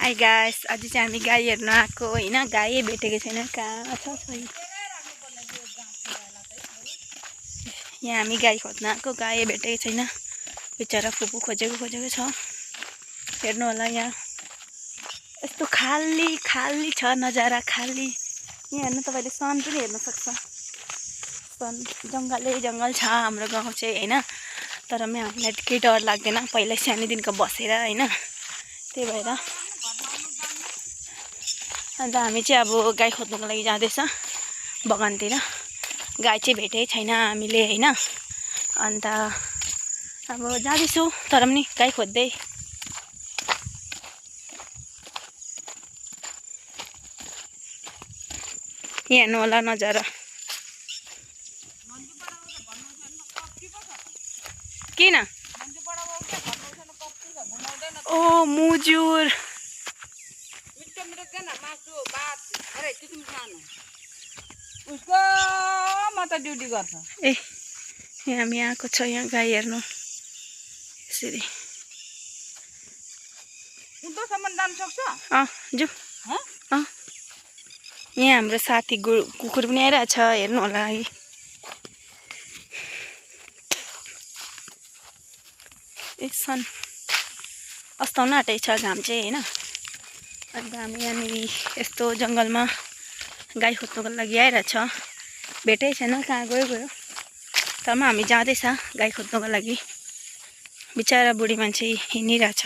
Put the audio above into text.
High guys, आज चाहिँ हामी गाई हेर्न आएको होइन। गाई भेटेको छैन, कहाँ छ सही। यहाँ हामी गाई खोज्न आएको, गाई भेटेको छैन। बिचरा फुपू खोजेको छ। हेर्नु होला, यहाँ यस्तो खाली खाली छ नजारा, खाली। यहाँ हेर्नु, तपाईँले सन पनि हेर्न सक्छ। सन जङ्गलै जङ्गल छ हाम्रो गाउँ चाहिँ होइन। तर पनि हामीलाई केही डर लाग्दैन, पहिल्यै सानैदेखिको बसेर होइन। त्यही भएर अन्त हामी चाहिँ अब गाई खोज्नुको लागि जाँदैछ बगानतिर। गाई चाहिँ भेटेकै छैन हामीले होइन। अन्त अब जाँदैछौँ, तर पनि गाई खोज्दै। हेर्नु होला नजारा। किन? ओ मुजुर उसको मात्र ड्युटी गर्छ। ए यहाँ हामी आएको छ, यहाँ गाई हेर्नु यसरी। उन्तोसम्म जानु सक्छ? जाउँ। यहाँ हाम्रो साथी कुकुर पनि आइरहेछ, हेर्नु होला है। सन अस्ताउन आँटेको छ घाम चाहिँ होइन। अन्त हामी यहाँनिर यस्तो जङ्गलमा गाई खोज्नुको लागि आइरहेछ। भेटै छैन, कहाँ गयो। तर पनि हामी जाँदैछ गाई खोज्नुको लागि। बिचरा बुढी मान्छे हिँडिरहेछ।